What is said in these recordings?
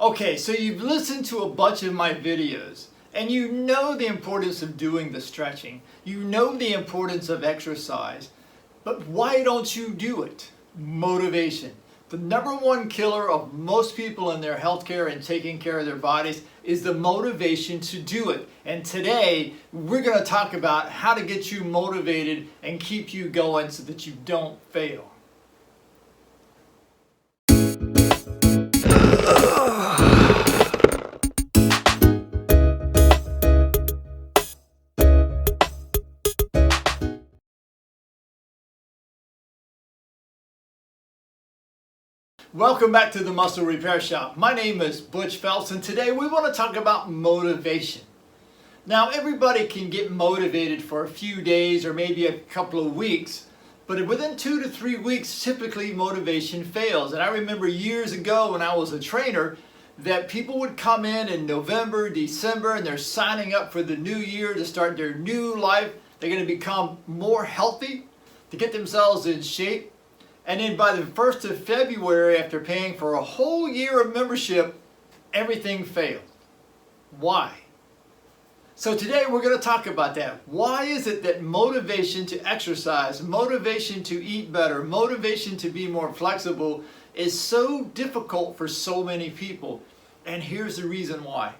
Okay, so you've listened to a bunch of my videos and you know the importance of doing the stretching. You know the importance of exercise, but why don't you do it? Motivation. The number one killer of most people in their healthcare and taking care of their bodies is the motivation to do it. And today we're going to talk about how to get you motivated and keep you going so that you don't fail. Welcome back to the Muscle Repair Shop. My name is Butch Phelps and today we want to talk about motivation. Now everybody can get motivated for a few days or maybe a couple of weeks, but within 2 to 3 weeks typically motivation fails. And I remember years ago when I was a trainer that people would come in November, December, and they're signing up for the new year to start their new life. They're going to become more healthy, to get themselves in shape. And then by the 1st of February, after paying for a whole year of membership, everything failed. Why? So today we're going to talk about that. Why is it that motivation to exercise, motivation to eat better, motivation to be more flexible is so difficult for so many people? And here's the reason why.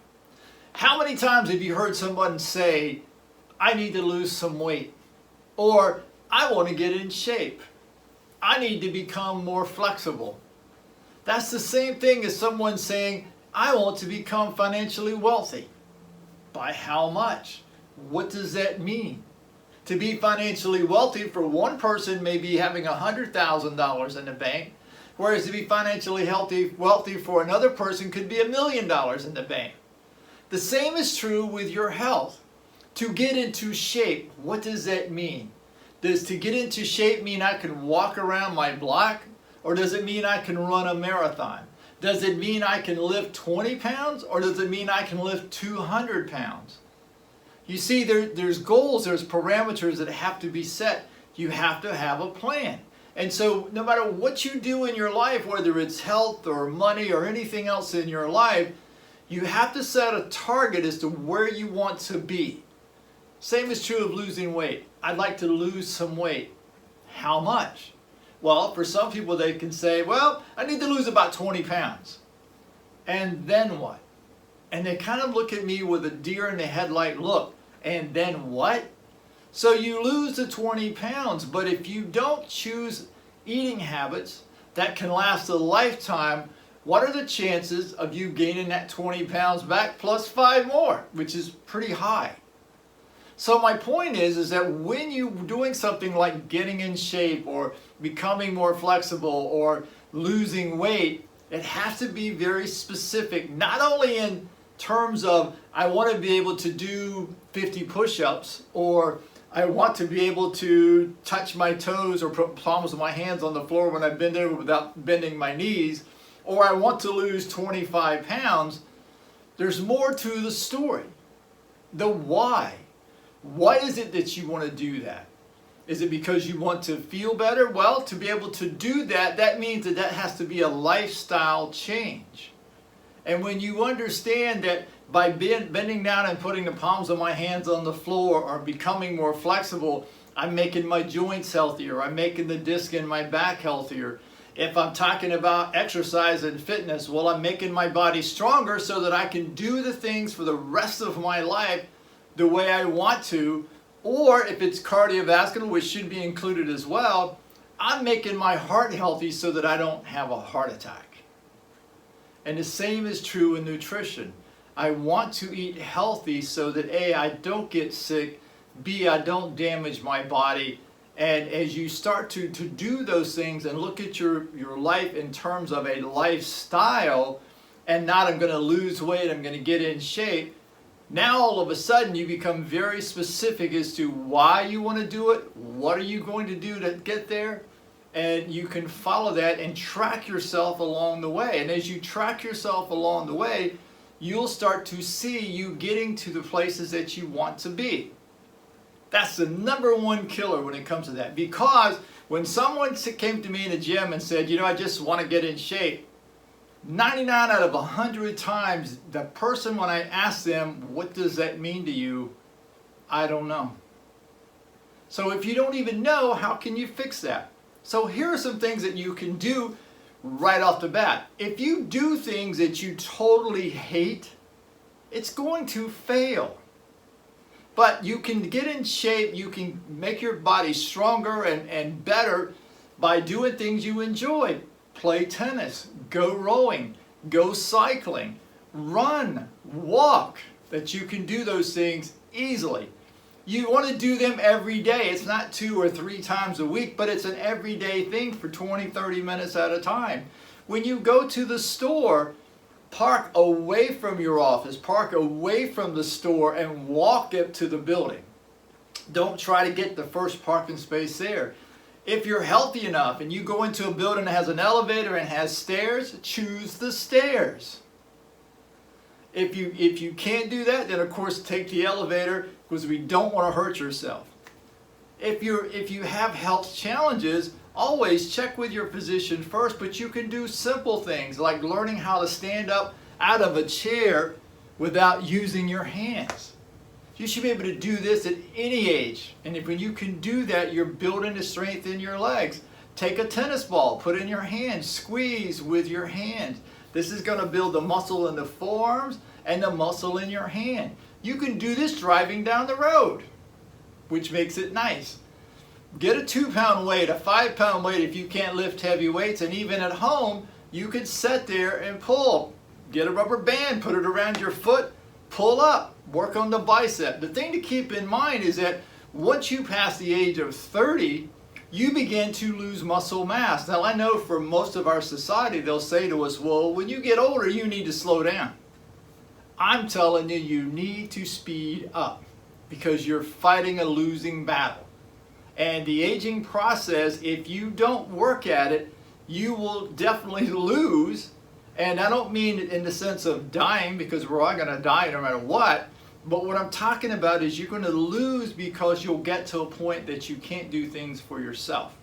How many times have you heard someone say, I need to lose some weight? Or, I want to get in shape. I need to become more flexible. That's the same thing as someone saying, I want to become financially wealthy. By how much? What does that mean? To be financially wealthy for one person may be having $100,000 in the bank, whereas to be financially wealthy for another person could be $1 million in the bank. The same is true with your health. To get into shape, what does that mean? Does to get into shape mean I can walk around my block? Or does it mean I can run a marathon? Does it mean I can lift 20 pounds? Or does it mean I can lift 200 pounds? You see, there's goals, there's parameters that have to be set. You have to have a plan. And so no matter what you do in your life, whether it's health or money or anything else in your life, you have to set a target as to where you want to be. Same is true of losing weight. I'd like to lose some weight. How much? Well, for some people they can say, well, I need to lose about 20 pounds. And then what? And they kind of look at me with a deer in the headlight look. And then what? So you lose the 20 pounds, but if you don't choose eating habits that can last a lifetime, what are the chances of you gaining that 20 pounds back plus 5 more, which is pretty high? So my point is that when you're doing something like getting in shape or becoming more flexible or losing weight, it has to be very specific, not only in terms of I want to be able to do 50 push-ups, or I want to be able to touch my toes or put palms of my hands on the floor when I bend over without bending my knees, or I want to lose 25 pounds. There's more to the story. The why. Why is it that you want to do that? Is it because you want to feel better? Well, to be able to do that, that means that has to be a lifestyle change. And when you understand that by bending down and putting the palms of my hands on the floor or becoming more flexible, I'm making my joints healthier, I'm making the disc in my back healthier. If I'm talking about exercise and fitness, well, I'm making my body stronger so that I can do the things for the rest of my life the way I want to. Or if it's cardiovascular, which should be included as well, I'm making my heart healthy so that I don't have a heart attack. And the same is true in nutrition. I want to eat healthy so that A, I don't get sick, B, I don't damage my body. And as you start to do those things and look at your life in terms of a lifestyle, and not I'm going to lose weight, I'm going to get in shape, now all of a sudden you become very specific as to why you want to do it, what are you going to do to get there, and you can follow that and track yourself along the way. And as you track yourself along the way, you'll start to see you getting to the places that you want to be. That's the number one killer when it comes to that. Because when someone came to me in the gym and said, I just want to get in shape, 99 out of 100 times, the person, when I ask them, what does that mean to you? I don't know. So if you don't even know, how can you fix that? So here are some things that you can do right off the bat. If you do things that you totally hate, it's going to fail. But you can get in shape, you can make your body stronger and better by doing things you enjoy. Play tennis, go rowing, go cycling, run, walk, that you can do those things easily. You want to do them every day. It's not 2 or 3 times a week, but it's an everyday thing for 20, 30 minutes at a time. When you go to the store, park away from your office, park away from the store, and walk up to the building. Don't try to get the first parking space there. If you're healthy enough and you go into a building that has an elevator and has stairs, choose the stairs. If you can't do that, then of course take the elevator, because we don't want to hurt yourself. If you have health challenges, always check with your physician first, but you can do simple things like learning how to stand up out of a chair without using your hands. You should be able to do this at any age. And when you can do that, you're building the strength in your legs. Take a tennis ball, put it in your hand, squeeze with your hand. This is going to build the muscle in the forearms and the muscle in your hand. You can do this driving down the road, which makes it nice. Get a 2-pound weight, a 5-pound weight if you can't lift heavy weights, and even at home, you could sit there and pull. Get a rubber band, put it around your foot, pull up, work on the bicep. The thing to keep in mind is that once you pass the age of 30, you begin to lose muscle mass. Now I know for most of our society, they'll say to us, well, when you get older, you need to slow down. I'm telling you, you need to speed up because you're fighting a losing battle. And the aging process, if you don't work at it, you will definitely lose. And I don't mean in the sense of dying, because we're all going to die no matter what. But what I'm talking about is you're going to lose because you'll get to a point that you can't do things for yourself.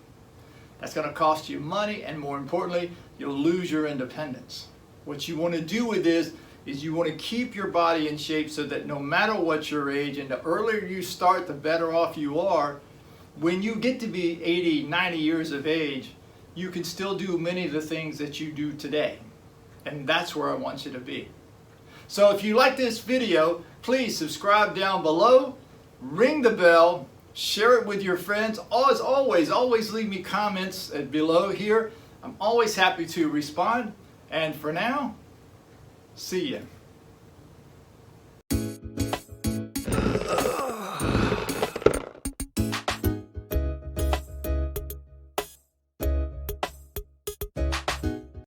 That's going to cost you money, and more importantly, you'll lose your independence. What you want to do with this is you want to keep your body in shape so that no matter what your age, and the earlier you start, the better off you are. When you get to be 80, 90 years of age, you can still do many of the things that you do today. And that's where I want you to be. So if you like this video, please subscribe down below, ring the bell, share it with your friends. As always, always leave me comments below here. I'm always happy to respond. And for now, see ya.